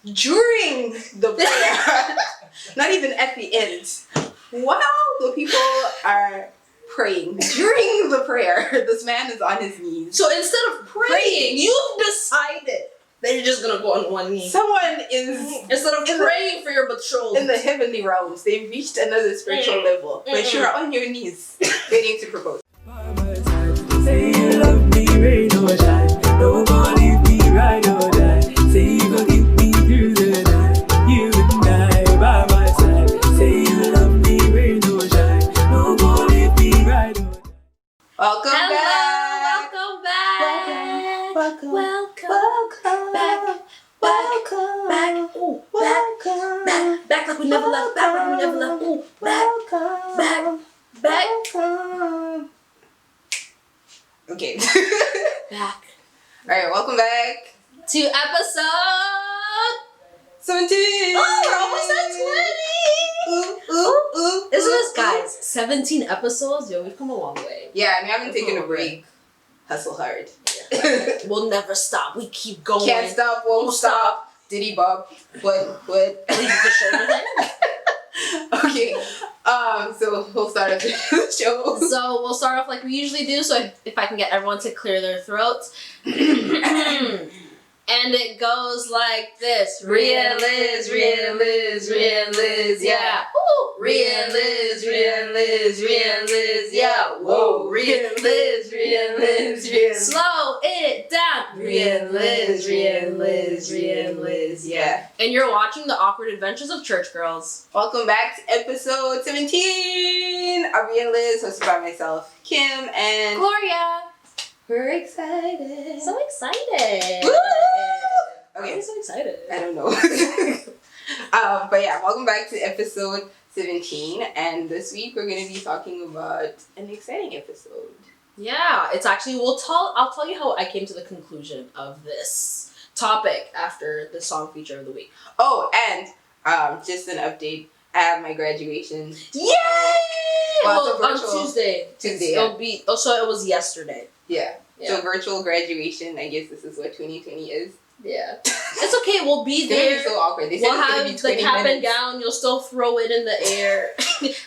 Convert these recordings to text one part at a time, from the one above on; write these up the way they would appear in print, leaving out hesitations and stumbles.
during the prayer, not even at the end, while the people are praying, during the prayer, this man is on his knees. So instead of praying, you've decided that you're just gonna go on one knee. Someone is, instead of praying for your betrothed, in the heavenly realms, they've reached another spiritual level, but you're on your knees waiting to propose. Say you love me, rain or shine. Don't gonna leave me right or die. Say you gonna keep me through the night. You and I by my side. Say you love me, rain or shine. Don't gonna leave me right or die. Welcome back. welcome back. Welcome back. Welcome Back. Ooh, back. Back like we never left. Back like we never left. Ooh, back. Back. Okay. Back. Alright, welcome back To episode 17. Oh, we're almost at 20. Ooh. Isn't this, guys? 17 episodes? Yo, we've come a long way. Yeah, and we haven't taken a break. Hustle hard. We'll never stop. We keep going. Can't stop, won't stop. Diddy Bob. What? Leave the shoulder there. Okay. So we'll start off the show. So we'll start off like we usually do. So if I can get everyone to clear their throats. And it goes like this. Ria and Liz, Ria and Liz, Ria and Liz, yeah. Woo! Ria and Liz, Ria and Liz, Ria and Liz, yeah. Whoa! Ria and Liz, Ria and Liz, Ria and Liz. Slow it down. Ria and Liz, Ria and Liz, Ria and Liz, yeah. And you're watching The Awkward Adventures of Church Girls. Welcome back to episode 17 of Ria and Liz, hosted by myself, Kim, and Gloria. we're excited. So excited. Woo! Why are Okay. you so excited? I don't know. But yeah, welcome back to episode 17, and this week we're going to be talking about an exciting episode. Yeah, it's actually, I'll tell you how I came to the conclusion of this topic after the song feature of the week. Oh, and just an update, I have my graduation. Yay! Well, it's a On virtual- Tuesday. Tuesday, It'll be, so it was yesterday. Yeah. Yeah. So virtual graduation, I guess this is what 2020 is. Yeah. It's okay, we'll be It's going to there. be so awkward. They said We'll it's going have to be the 20 cap and minutes. gown, you'll still throw it in the air.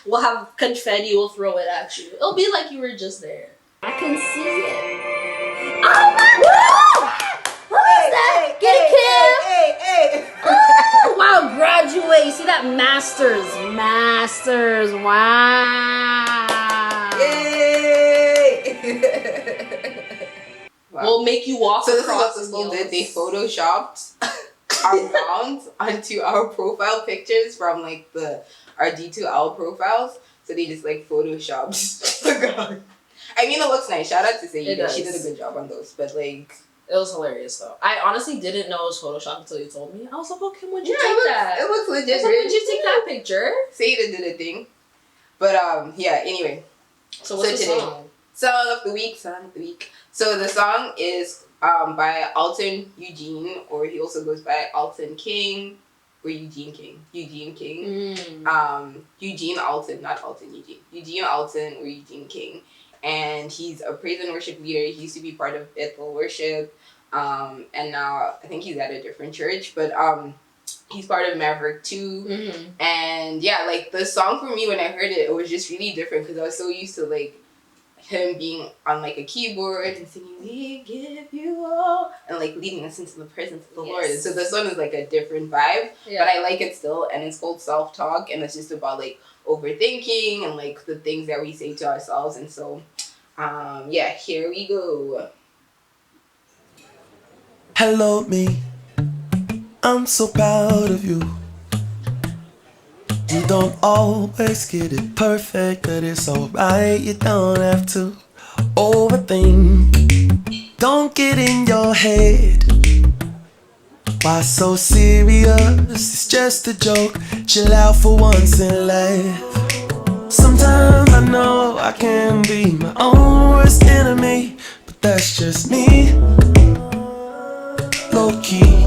We'll have confetti, we'll throw it at you. It'll be like you were just there. I can see it. Oh my god! What was that? Get it, Kim! Hey. Oh, wow, graduate. You see that? Masters. Wow. Yay! Wow. We'll make you walk So this is what across the the school did. They fields. photoshopped our gowns onto our profile pictures from like our D2L profiles. So they just like photoshopped the gown. I mean, it looks nice. Shout out to Sayida. It does. She did a good job on those. But like, It was hilarious though. I honestly didn't know it was Photoshop until you told me. I was like, oh, Kim, when'd you take that? it looks I legit. was like, when'd you take that picture? Sayida did a thing. But yeah. Anyway, So what's the today- song? song of the week. So the song is by Alton Eugene, or he also goes by Alton King or Eugene King. Eugene King. Eugene Alton, not Alton Eugene. Eugene Alton or Eugene King. And he's a praise and worship leader. He used to be part of Bethel Worship. And now I think he's at a different church. But he's part of Maverick too. Mm-hmm. And yeah, like the song for me, when I heard it, it was just really different because I was so used to like him being on like a keyboard and singing "We Give You All" and like leading us into the presence of the Lord. And so this one is like a different vibe, Yeah. but I like it still. And it's called Self-Talk, and it's just about like overthinking and like the things that we say to ourselves. And so yeah, here we go. Hello, me. I'm so proud of you. You don't always get it perfect, but it's alright. You don't have to overthink. Don't get in your head. Why so serious? It's just a joke. Chill out for once and laugh. Sometimes I know I can be my own worst enemy, but that's just me. Low key.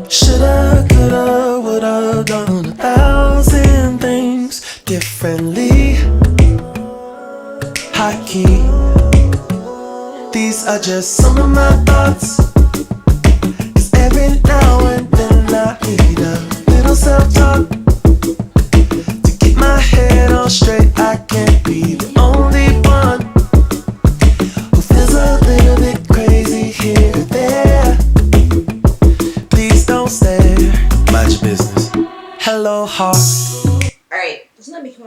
Shoulda, coulda, woulda done 1,000 things differently. High key. These are just some of my thoughts. 'Cause every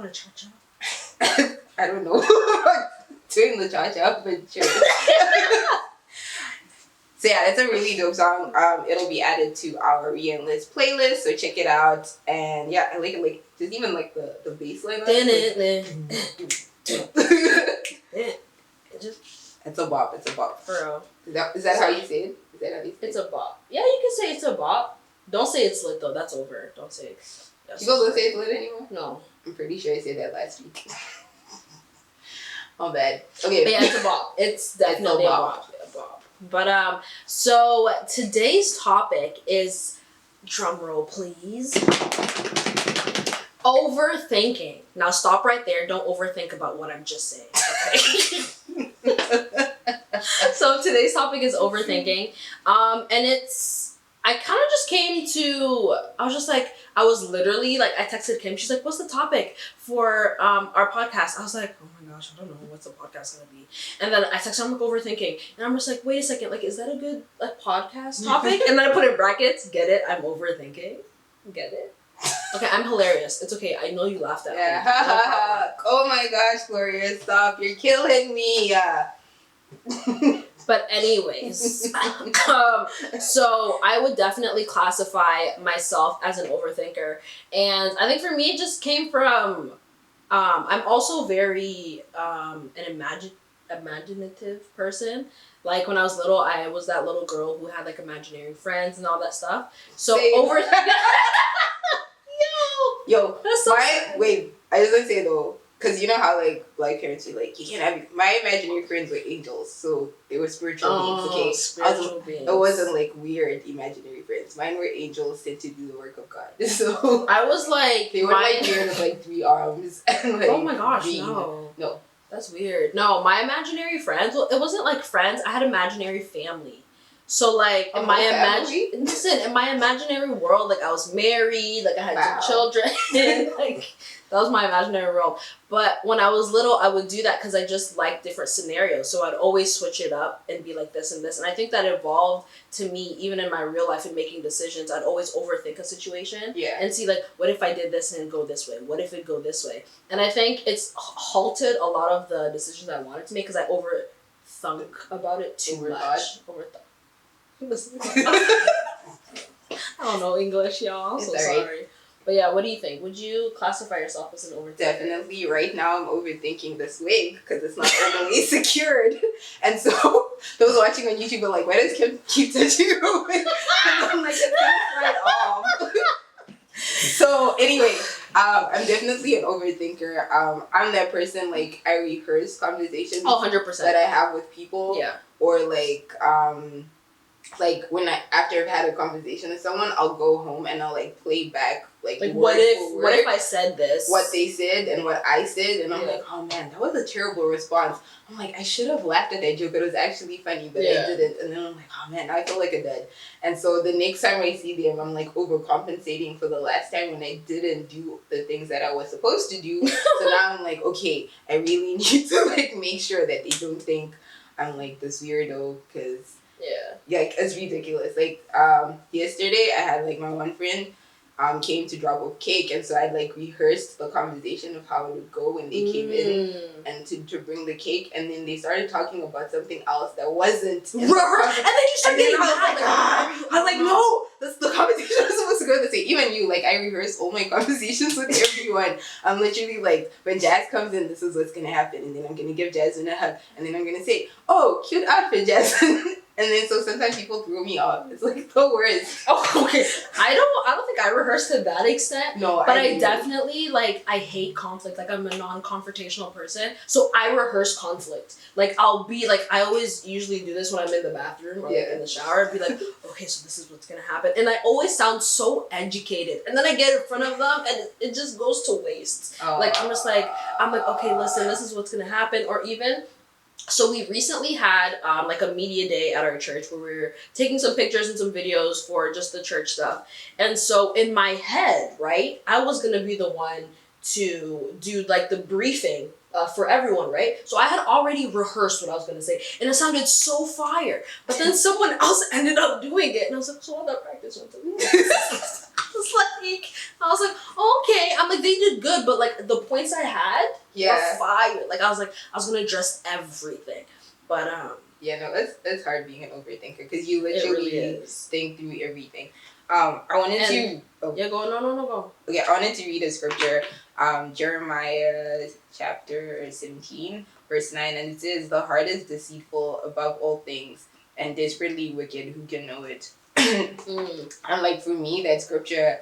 a cha-cha? I don't know. Doing the cha-cha, but sure. So yeah, it's a really dope song. It'll be added to our Ria and Liz playlist, so check it out. And yeah, I like it. Like, there's even like the bass line on it. It's a bop. It's a bop. For real. Is that how you say it? Is that how you say it? It's a bop. Yeah, you can say it's a bop. Don't say it's lit though. That's over. Don't say it's. You guys don't say it's lit anymore? No. I'm pretty sure I said that last week. Oh, bad. Okay. But yeah, it's a bop. It's definitely a bop. But so today's topic is, drum roll please, overthinking. Now stop right there. Don't overthink about what I'm just saying. Okay? So today's topic is overthinking. And I kind of just came to, I was literally like, I texted Kim. She's like, what's the topic for our podcast? I was like, oh my gosh, I don't know what's the podcast gonna be. And then I texted her, I'm like, overthinking. And I'm just like, wait a second, like, is that a good like podcast topic? And then I put in brackets, get it? I'm overthinking. Get it? Okay, I'm hilarious. It's okay. I know you laughed at me. Yeah. Oh my gosh, Gloria, stop. You're killing me. But anyways, so I would definitely classify myself as an overthinker. And I think for me, it just came from, I'm also very an imaginative person. Like when I was little, I was that little girl who had like imaginary friends and all that stuff. So overthinking. Yo, that's so sad. Wait, I just want to say though, because you know how like black parents are like, you can't have, my imaginary friends were angels, so they were spiritual beings. Okay, spiritual beings. It wasn't like weird imaginary friends. Mine were angels sent to do the work of God. So I was like, they were like weird with like 3 arms and like. Oh my gosh, being, no. That's weird. No, my imaginary friends. Well, it wasn't like friends. I had imaginary family. So like in my imaginary world, like I was married, like I had 2 children, like that was my imaginary world. But when I was little, I would do that because I just liked different scenarios. So I'd always switch it up and be like this and this. And I think that evolved to me even in my real life and making decisions. I'd always overthink a situation and see like, what if I did this and go this way? What if it go this way? And I think it's halted a lot of the decisions I wanted to make because I overthunk about it too much. Overthought. I don't know English, y'all. I'm so sorry. But yeah, what do you think? Would you classify yourself as an overthinker? Definitely. Right now, I'm overthinking this wig because it's not overly secured. And so, those watching on YouTube are like, why does Kim keep touching her wig? And I'm like, it's gonna slide off. So, anyway, I'm definitely an overthinker. I'm that person, like, I rehearse conversations 100%. that I have with people. Yeah. Or, like when after I've had a conversation with someone, I'll go home and I'll like play back like what if I said this, what they said and what I said, and I'm like, oh man, that was a terrible response. I'm like, I should have laughed at that joke. It was actually funny, but I didn't. And then I'm like, oh man, now I feel like a dud. And so the next time I see them, I'm like overcompensating for the last time when I didn't do the things that I was supposed to do. So now I'm like, okay, I really need to like make sure that they don't think I'm like this weirdo, because like it's ridiculous. Like yesterday I had like my one friend came to drop off cake, and so I like rehearsed the conversation of how it would go when they came in and to bring the cake, and then they started talking about something else that wasn't and then you started getting mad. I was like, no, that's the conversation I was supposed to go to say. Even you, like I rehearse all my conversations with everyone. I'm literally like, when Jazz comes in, this is what's gonna happen, and then I'm gonna give Jasmine a hug, and then I'm gonna say, oh, cute outfit, Jasmine. And then so sometimes people throw me off. It's like the worst. Oh, okay. I don't think I rehearsed to that extent. No, but I definitely like, I hate conflict. Like I'm a non-confrontational person, so I rehearse conflict. Like I'll be like, I always usually do this when I'm in the bathroom or like in the shower. I'd be like, okay, so this is what's gonna happen, and I always sound so educated, and then I get in front of them and it just goes to waste. Like I'm like, okay, listen, this is what's gonna happen, or even. So we recently had like a media day at our church where we were taking some pictures and some videos for just the church stuff. And so in my head, right, I was going to be the one to do like the briefing for everyone, right? So I had already rehearsed what I was going to say, and it sounded so fire. But then someone else ended up doing it, and I was like, so all that practice went to I was like, okay. I'm like, they did good, but like the points I had Yeah. were fire. Like I was gonna address everything, but Yeah, no, it's hard being an overthinker because you it literally really is. think through everything. I wanted to. Oh, Yeah, go. No, go. okay, I wanted to read a scripture, Jeremiah chapter 17, verse 9, and it says, "The heart is deceitful above all things, and desperately wicked. Who can know it?" And like for me, that scripture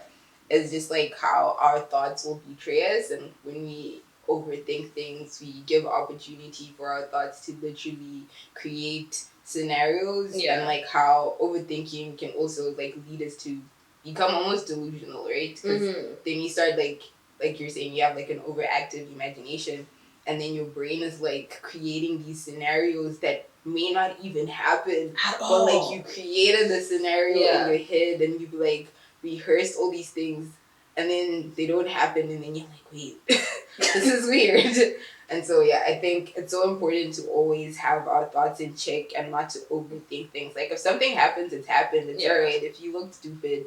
is just like how our thoughts will betray us, and when we overthink things, we give opportunity for our thoughts to literally create scenarios, and like how overthinking can also like lead us to become almost delusional, right? Because then you start like you're saying, you have like an overactive imagination, and then your brain is like creating these scenarios that may not even happen At but all. like you created the scenario in your head, and you've like rehearsed all these things, and then they don't happen, and then you're like, wait, this is weird. And so yeah, I think it's so important to always have our thoughts in check and not to overthink things. Like if something happens, it's happened. It's alright. If you look stupid,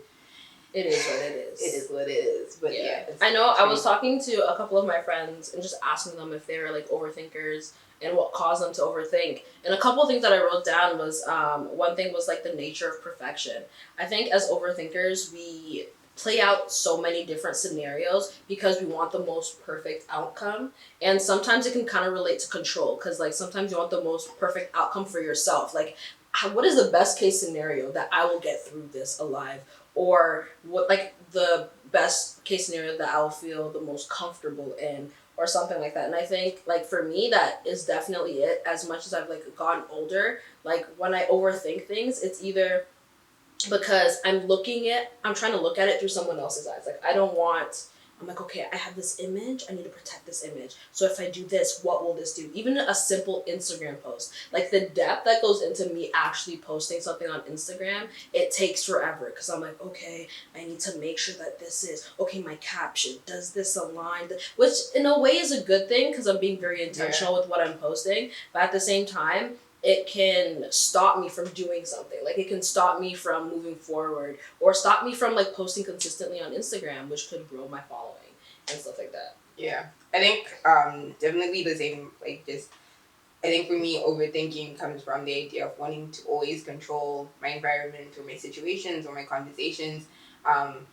it is what it is. It is what it is. But yeah, I know. I was talking to a couple of my friends and just asking them if they were like overthinkers and what caused them to overthink. And a couple of things that I wrote down was one thing was like the nature of perfection. I think as overthinkers, we play out so many different scenarios because we want the most perfect outcome, and sometimes it can kind of relate to control because like sometimes you want the most perfect outcome for yourself. Like what is the best case scenario that I will get through this alive, or what like the best case scenario that I'll feel the most comfortable in, or something like that. And I think like for me that is definitely it. As much as I've like gotten older, like when I overthink things, it's either because I'm trying to look at it through someone else's eyes. Like I'm like, okay, I have this image, I need to protect this image. So if I do this, what will this do? Even a simple Instagram post, like the depth that goes into me actually posting something on Instagram, it takes forever because I'm like, okay, I need to make sure that this is, okay, my caption, does this align? Which in a way is a good thing because I'm being very intentional with what I'm posting, but at the same time, it can stop me from doing something. Like it can stop me from moving forward or stop me from like posting consistently on Instagram, which could grow my following and stuff like that. Yeah. I think definitely the same, like just I think for me overthinking comes from the idea of wanting to always control my environment or my situations or my conversations.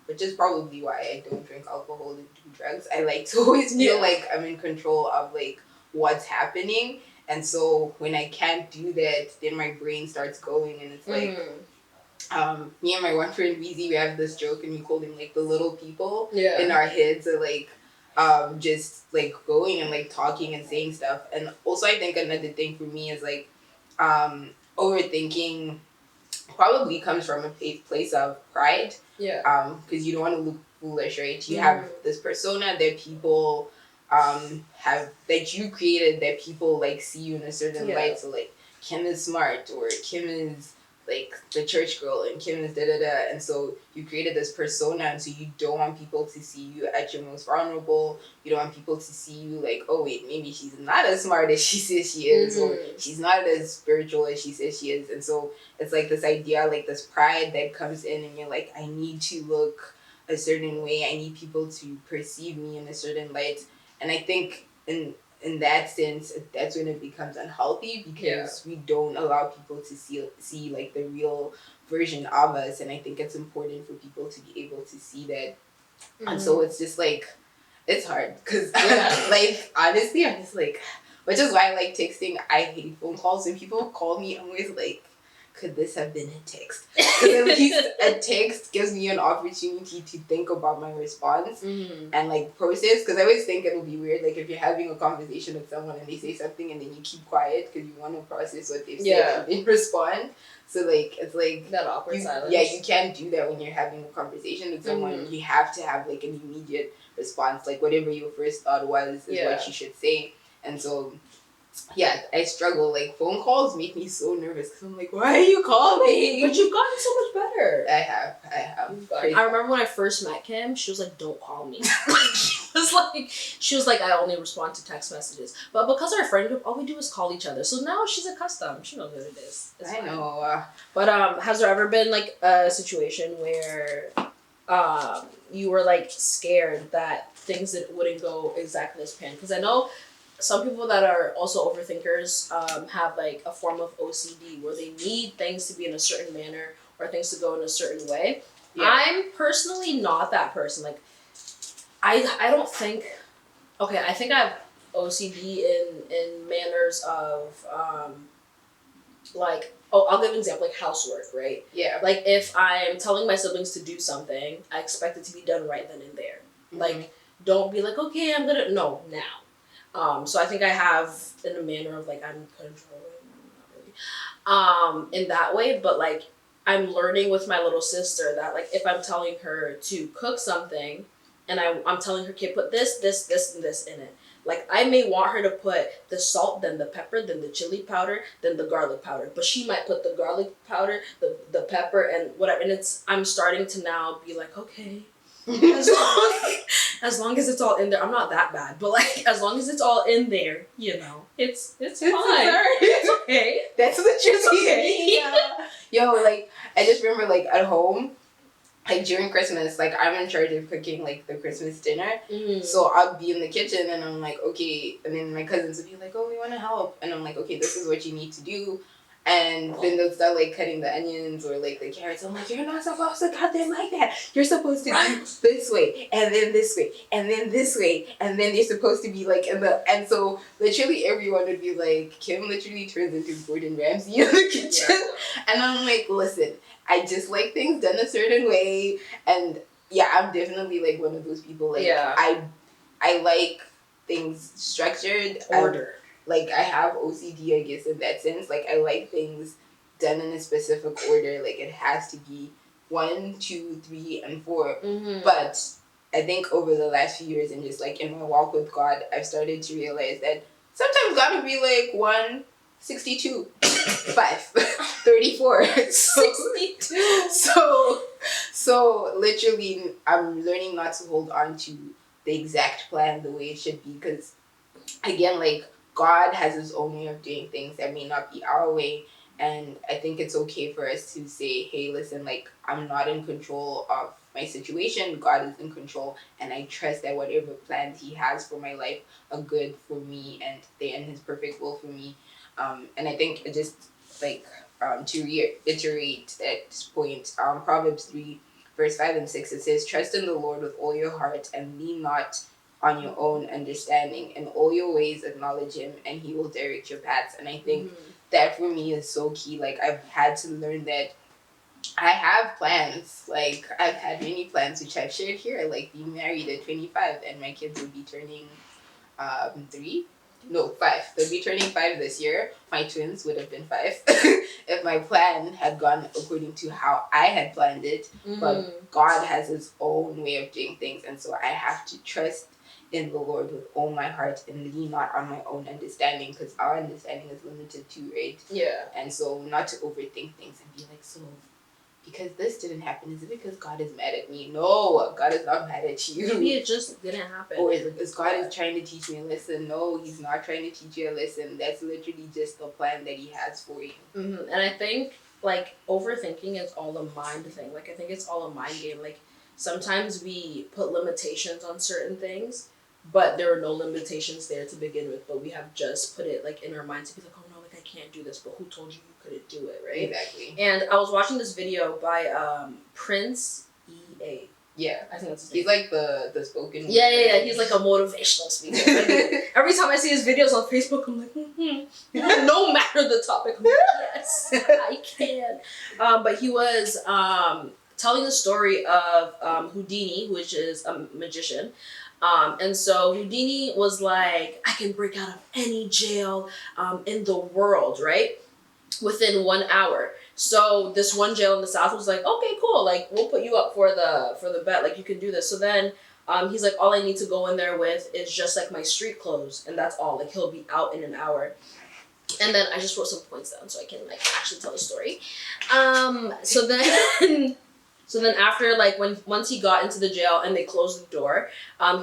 Which is probably why I don't drink alcohol and do drugs. I like to always feel like I'm in control of like what's happening. And so when I can't do that, then my brain starts going, and it's like, me and my one friend Weezy, we have this joke, and we call them like the little people in our heads are like, just like going and like talking and saying stuff. And also I think another thing for me is like, overthinking probably comes from a place of pride. Because you don't want to look foolish, right? You have this persona that people have that you created, that people like see you in a certain light. So like Kim is smart, or Kim is like the church girl, and Kim is da da da. And so you created this persona, and so you don't want people to see you at your most vulnerable. You don't want people to see you like, oh wait, maybe she's not as smart as she says she is, or she's not as spiritual as she says she is. And so it's like this idea, like this pride that comes in, and you're like, I need to look a certain way. I need people to perceive me in a certain light. And I think in that sense, that's when it becomes unhealthy, because we don't allow people to see like the real version of us. And I think it's important for people to be able to see that. And so it's just like, it's hard because like honestly, I'm just like, which is why I like texting. I hate phone calls. When people call me, I'm always like, could this have been a text? Because at least a text gives me an opportunity to think about my response and like process. Because I always think it'll be weird, like if you're having a conversation with someone and they say something and then you keep quiet because you want to process what they've said and then respond. So like it's like that awkward silence. Yeah, you can't do that when you're having a conversation with someone. You have to have like an immediate response. Like whatever your first thought was is what you should say. And so yeah, I struggle. Like phone calls make me so nervous because I'm like, why are you calling? But you've gotten so much better. I have. I remember when I first met Kim, she was like, don't call me. she was like, I only respond to text messages. But because our friend group, all we do is call each other. So now she's accustomed. She knows what it is. It's I fine. know. But has there ever been like a situation where you were like scared that things that wouldn't go exactly as planned? Because I know some people that are also overthinkers have like a form of OCD where they need things to be in a certain manner or things to go in a certain way. Yeah. I'm personally not that person. Like, I don't think. Okay, I think I have OCD in manners of like, oh, I'll give an example, like housework, right? Yeah. Like if I'm telling my siblings to do something, I expect it to be done right then and there. Mm-hmm. Like, don't be like, okay, I'm gonna, no, now. So I think I have in a manner of like, I'm controlling, not really, in that way, but like, I'm learning with my little sister that like, if I'm telling her to cook something and I'm telling her, okay, put this, and this in it. Like, I may want her to put the salt, then the pepper, then the chili powder, then the garlic powder. But she might put the garlic powder, the pepper, and whatever. And I'm starting to now be like, okay, as long as it's all in there. I'm not that bad, but like, as long as it's all in there, you know, it's fine. It's okay. That's what you're saying. Yeah. Yo, like, I just remember, like, at home, like during Christmas, like I'm in charge of cooking like the Christmas dinner. So I'll be in the kitchen and I'm like, okay, and then my cousins would be like, oh, we want to help, and I'm like, okay, this is what you need to do. And then they'll start like cutting the onions or like the carrots. I'm like, you're not supposed to cut them like that. You're supposed to do this way and then this way and then this way, and then they're supposed to be like in the, and so literally everyone would be like, Kim literally turns into Gordon Ramsay in the kitchen. Yeah. And I'm like, listen, I just like things done a certain way, and yeah, I'm definitely like one of those people. Like, yeah. I like things structured, order. Like I have OCD, I guess, in that sense. Like I like things done in a specific order. Like it has to be 1, 2, 3, and 4. Mm-hmm. But I think over the last few years and just like in my walk with God, I've started to realize that sometimes God will be like 1, 62, 5, 34. 62. So literally, I'm learning not to hold on to the exact plan the way it should be, because again, like God has his own way of doing things that may not be our way, and I think it's okay for us to say, hey, listen, like I'm not in control of my situation. God is in control, and I trust that whatever plans he has for my life are good for me, and they're in his perfect will for me. And I think it just like to reiterate that point, Proverbs 3 verse 5 and 6, it says, trust in the Lord with all your heart and lean not on your own understanding. In all your ways acknowledge him and he will direct your paths. And I think that for me is so key. Like I've had to learn that I have plans. Like I've had many plans which I've shared here, like being married at 25 and my kids will be turning 5. They'll be turning 5 this year. My twins would have been 5 if my plan had gone according to how I had planned it. But God has his own way of doing things, and so I have to trust in the Lord with all my heart and lean not on my own understanding, because our understanding is limited too, right? Yeah. And so not to overthink things and be like, so because this didn't happen, is it because God is mad at me? No, God is not mad at you. Maybe it just didn't happen. Or is God is trying to teach me a lesson? No, he's not trying to teach you a lesson. That's literally just the plan that he has for you. Mm-hmm. And I think like overthinking is all a mind thing. Like I think it's all a mind game. Like sometimes we put limitations on certain things, but there are no limitations there to begin with. But we have just put it like in our mind to be like, oh no, like I can't do this. But who told you couldn't do it, right? Exactly. And I was watching this video by Prince EA. Yeah, I think that's his name. He's like the spoken. Yeah. He's like a motivational speaker. Every time I see his videos on Facebook, I'm like, no matter the topic, I'm like, yes, I can. But he was telling the story of Houdini, which is a magician. And so Houdini was like, I can break out of any jail in the world, right? Within 1 hour. So this one jail in the South was like, okay, cool, like we'll put you up for the bet, like you can do this. So then he's like, all I need to go in there with is just like my street clothes, and that's all. Like he'll be out in an hour. And then I just wrote some points down so I can like actually tell the story. So then after like once he got into the jail and they closed the door,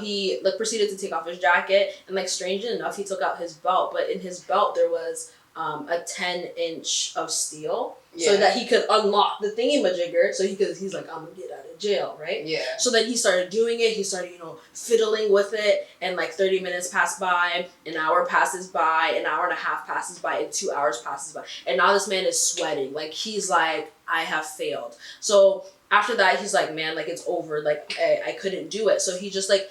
he like proceeded to take off his jacket, and like strangely enough he took out his belt, but in his belt there was a 10-inch of steel so that he could unlock the thingy-majigger. So he's like, I'm gonna get out of jail, right? Yeah. So then he started doing it. He started, fiddling with it, and like 30 minutes pass by, an hour passes by, an hour and a half passes by, and 2 hours passes by. And now this man is sweating. Like, he's like, I have failed. So after that, he's like, man, like, it's over. Like, I couldn't do it. So he just like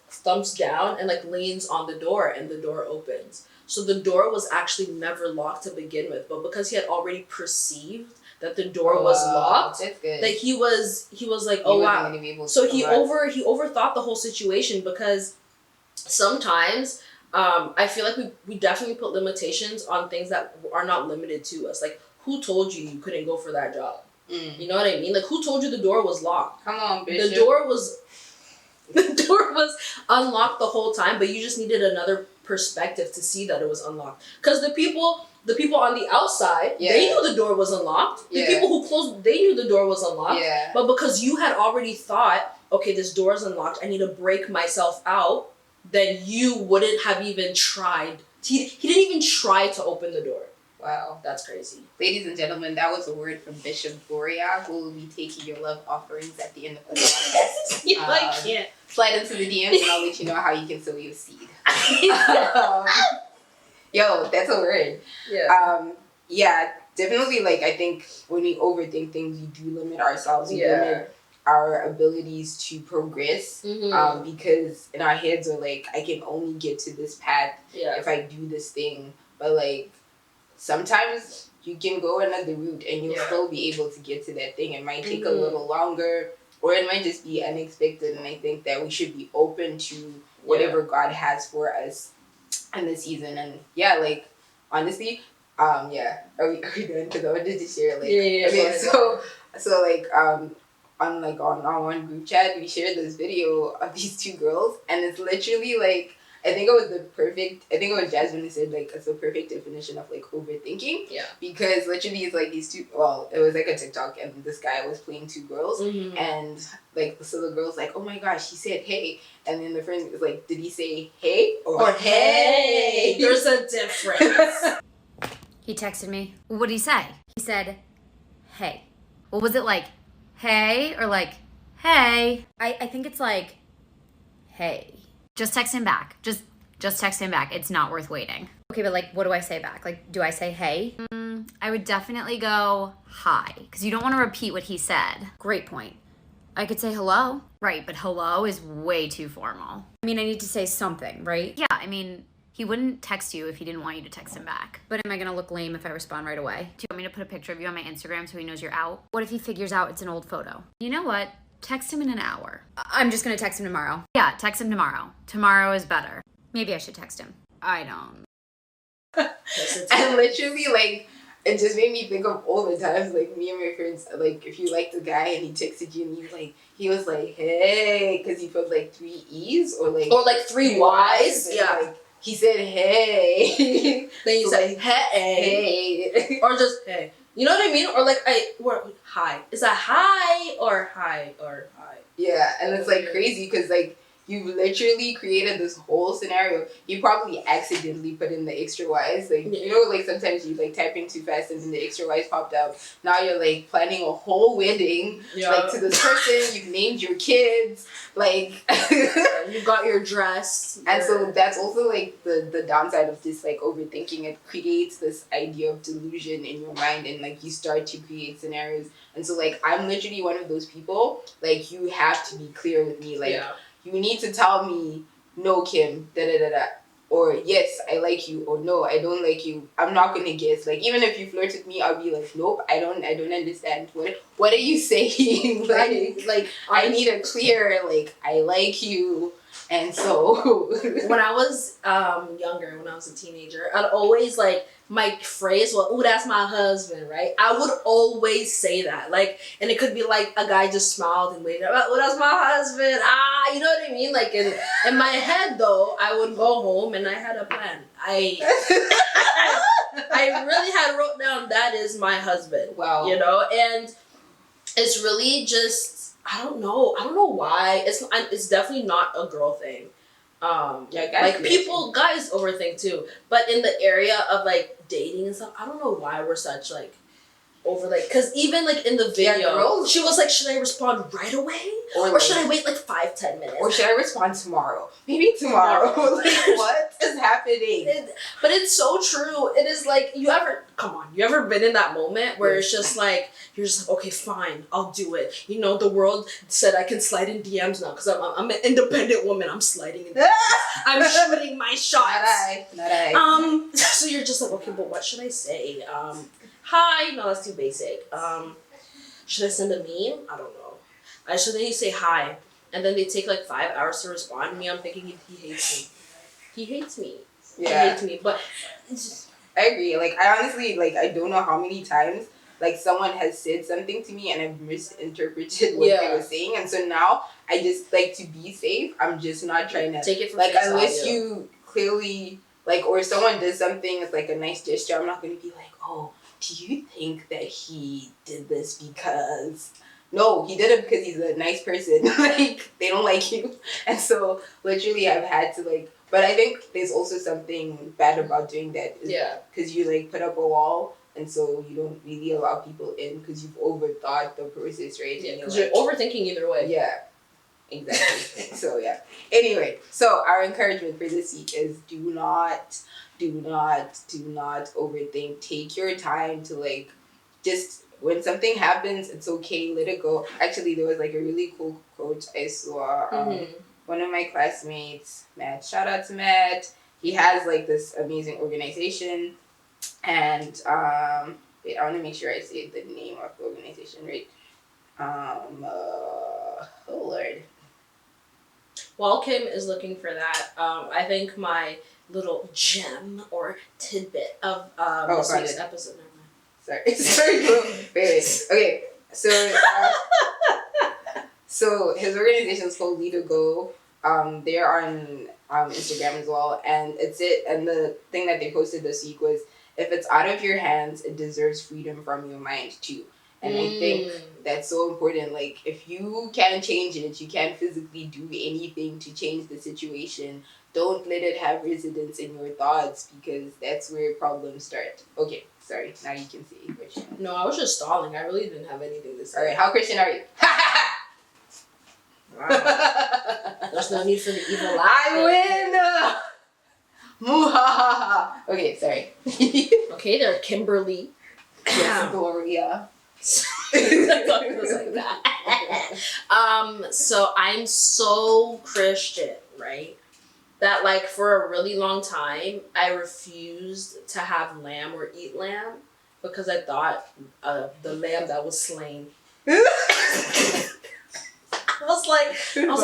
thumps down and like leans on the door, and the door opens. So the door was actually never locked to begin with, but because he had already perceived that the door was locked, that's good. like he was like, oh wow. So he overthought the whole situation, because sometimes I feel like we definitely put limitations on things that are not limited to us. Like, who told you couldn't go for that job? You know what I mean? Like, who told you the door was locked? Come on, Bishop. The door was unlocked the whole time, but you just needed another perspective to see that it was unlocked. Because the people on the outside, they knew the door was unlocked. The people who closed, they knew the door was unlocked. Yeah. But because you had already thought, okay, this door is unlocked, I need to break myself out, then you wouldn't have even tried. He didn't even try to open the door. Wow. That's crazy. Ladies and gentlemen, that was a word from Bishop Gloria, who will be taking your love offerings at the end of the podcast. I can't. Slide into the DMs and I'll let you know how you can sow your seed. Yo, that's a word. Yeah. Yeah, definitely. Like, I think when we overthink things, we do limit ourselves. We limit our abilities to progress. Because in our heads we're like, I can only get to this path if I do this thing. But like, sometimes you can go another route and you'll still be able to get to that thing. It might take a little longer, or it might just be unexpected. And I think that we should be open to whatever God has for us in the season. And like, honestly, are we done? Because I wanted to share like okay, so like on our one group chat, we shared this video of these two girls, and it's literally like, I think it was Jasmine who said, like, it's the perfect definition of, like, overthinking. Yeah. Because literally it's, like, these two, well, it was, like, a TikTok, and this guy was playing two girls, and, like, so the girl's like, oh my gosh, he said hey, and then the friend was like, did he say hey or hey? There's a difference. He texted me. What did he say? He said, hey. Well, was it like, hey, or like, hey? I think it's like, hey. Just text him back. Just text him back. It's not worth waiting. Okay, but like, what do I say back? Like, do I say hey? I would definitely go hi, because you don't want to repeat what he said. Great point. I could say hello. Right, but hello is way too formal. I mean, I need to say something, right? Yeah, I mean, he wouldn't text you if he didn't want you to text him back. But am I going to look lame if I respond right away? Do you want me to put a picture of you on my Instagram so he knows you're out? What if he figures out it's an old photo? You know what? Text him in an hour. I'm just going to text him tomorrow. Yeah, text him tomorrow. Tomorrow is better. Maybe I should text him. I don't. And literally, like, it just made me think of all the times, like, me and my friends, like, if you liked a guy and he texted you and he was like, hey, because he put, like, 3 E's or, like, 3 Y's. Yeah. Like, he said, hey. Then you say, hey. Or just, hey. You know what I mean? Or like, hi. Is that hi or hi or hi? Yeah, and it's like crazy because like you literally created this whole scenario. You probably accidentally put in the extra Y's. Like, you know, like sometimes you like type in too fast and then the extra Y's popped up. Now you're like planning a whole wedding, like to this person. You've named your kids, like you got your dress. And so that's also like the downside of this like overthinking. It creates this idea of delusion in your mind, and like you start to create scenarios. And so like I'm literally one of those people. Like you have to be clear with me. Like you need to tell me, no, Kim, or yes, I like you, or no, I don't like you. I'm not gonna guess. Like even if you flirt with me, I'll be like, nope, I don't understand. What are you saying? like I need a clear like I like you. And so when I was younger, when I was a teenager, I'd always like my phrase, well, ooh, that's my husband, right? I would always say that. Like, and it could be like a guy just smiled and waved, oh, that's my husband. You know what I mean? Like in my head though, I would go home and I had a plan. I really had wrote down, that is my husband. Wow. You know, and it's really just, I don't know why. It's definitely not a girl thing. guys Like guys overthink too. But in the area of like dating and stuff, I don't know why we're such like over like, because even like in the video, she was like, should I respond right away? Or should I wait like 5-10 minutes? Or should I respond tomorrow? Maybe tomorrow. Like, what is happening? But it's so true. It is like, you ever been in that moment where it's just like, you're just like, okay, fine, I'll do it. You know, the world said I can slide in DMs now because I'm an independent woman. I'm sliding in DMs. I'm shooting my shots. Not I. So you're just like, okay, but what should I say? Hi. No, that's too basic. Should I send a meme? I don't know. Should then you say hi, and then they take like 5 hours to respond to me. I'm thinking he hates me. He hates me. Yeah. He hates me. But it's just, I agree. Like, I honestly, like, I don't know how many times, like, someone has said something to me and I've misinterpreted what they were saying. And so now, I just, like, to be safe, I'm just not trying to... Take it for like, face unless value. you clearly, like, or someone does something, it's like a nice gesture, I'm not going to be like, oh, do you think that he did this because... No, he did it because he's a nice person. Like, they don't like you. And so, literally, I've had to, like... But I think there's also something bad about doing that. Yeah. Because you, like, put up a wall, and so you don't really allow people in because you've overthought the process, right? Yeah, because you're overthinking either way. Yeah, exactly. So, yeah. Anyway, so our encouragement for this week is do not overthink. Take your time to, like, just... When something happens, it's okay, let it go. Actually, there was like a really cool quote I saw. One of my classmates, Matt, shout out to Matt. He has like this amazing organization. And wait, I want to make sure I say the name of the organization right. Oh Lord. While Kim is looking for that, I think my little gem or tidbit of this week's episode. Sorry. Wait. Okay. So his organization is called Lead to Go. They're on Instagram as well, and it's it. And the thing that they posted this week was, if it's out of your hands, it deserves freedom from your mind too. And I think that's so important. Like, if you can't change it, you can't physically do anything to change the situation. Don't let it have residence in your thoughts, because that's where problems start. Okay, sorry. Now you can see what you know. No, I was just stalling. I really didn't have anything to say. All right, how Christian are you? Wow. There's no need for the evil laugh. I win! Muhahaha. Okay, sorry. Okay, they're Kimberly. Yes, Gloria. Like that. So I'm so Christian, right? That like for a really long time I refused to have lamb or eat lamb because I thought the lamb that was slain. I was like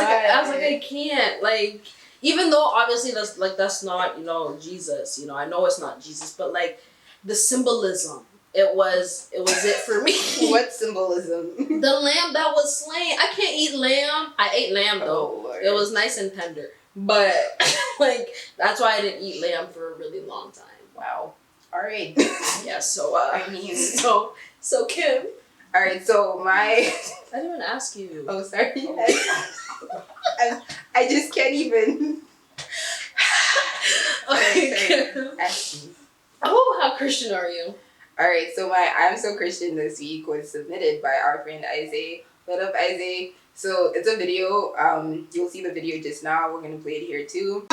I can't, like, even though obviously that's not, you know, Jesus, you know, I know it's not Jesus, but like the symbolism, it was it for me. What symbolism? The lamb that was slain. I can't eat lamb. I ate lamb though. Oh, Lord. It was nice and tender. But like that's why I didn't eat lamb for a really long time. Wow. All right. Yeah. So I mean, so Kim. All right. So I didn't even ask you. Oh, sorry. I just can't even. Okay. Ask me. Oh, how Christian are you? All right. So my I'm So Christian this week was submitted by our friend Isaiah. What up, Isaiah? So it's a video. You'll see the video just now. We're gonna play it here too.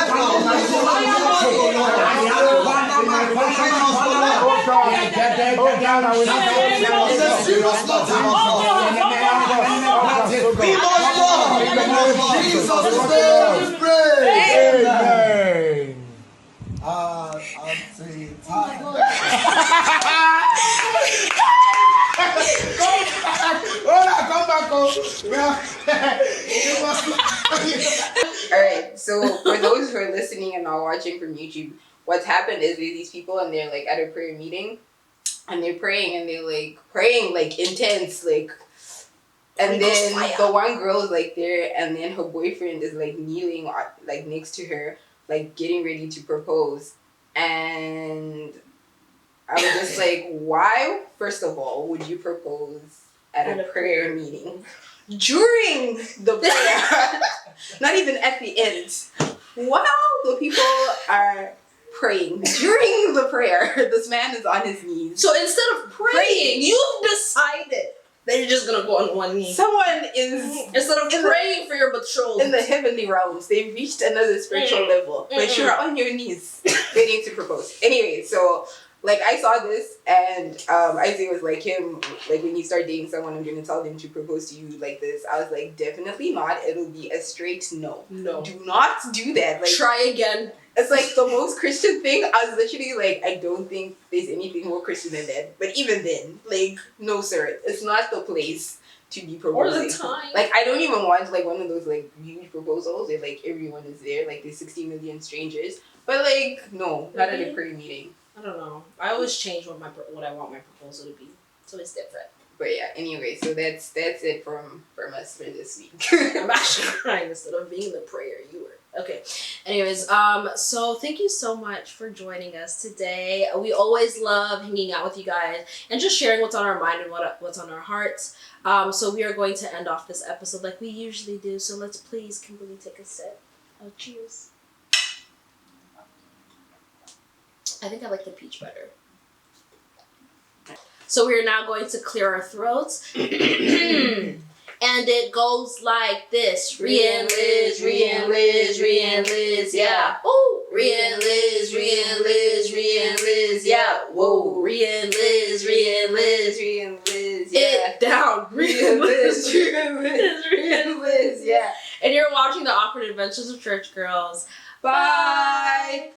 Alright, so for those who are listening and not watching from YouTube, what's happened is there's these people and they're like at a prayer meeting and they're praying and they're like praying like intense, like, and then the one girl is like there and then her boyfriend is like kneeling like next to her, like getting ready to propose. And I'm just like, why, first of all, would you propose at a prayer meeting? During the prayer, not even at the end. while the people are praying, during the prayer, this man is on his knees. So instead of praying, you've decided that you're just gonna go on one knee. Someone is Instead of praying for your betrothed. in the heavenly realms. They've reached another spiritual level, but you're on your knees waiting to propose. Anyway, so like I saw this, and Isaiah was like, him, like when you start dating someone, I'm gonna tell them to propose to you like this. I was like, definitely not. It'll be a straight no. No. Do not do that. Like, try again. it's like the most Christian thing. I was literally like, I don't think there's anything more Christian than that. But even then, like, no sir, it's not the place to be proposing. Or the time. Like, I don't even want like one of those like huge proposals where like everyone is there, like there's 60 million strangers. But like, no, not at a prayer meeting. I don't know. I always change what I want my proposal to be, so it's different. But yeah, anyway, so that's it from us for this week. I'm actually crying instead of being the prayer you were. Okay. Anyways, so thank you so much for joining us today. We always love hanging out with you guys and just sharing what's on our mind and what's on our hearts. So we are going to end off this episode like we usually do. So let's please Kimberly take a sip. Oh, cheers. I think I like the peach better. So we're now going to clear our throats. And it goes like this. Ria and Liz, Ria and Liz, Ria and Liz, yeah. Ooh. Ria and Liz, Ria and Liz, Ria and Liz, yeah. Whoa. Ria and Liz, Ria and Liz, Ria and Liz, yeah. It down. Ria and Liz, Ria and Liz, Ria and Liz, yeah. And you're watching The Awkward Adventures of Church Girls. Bye.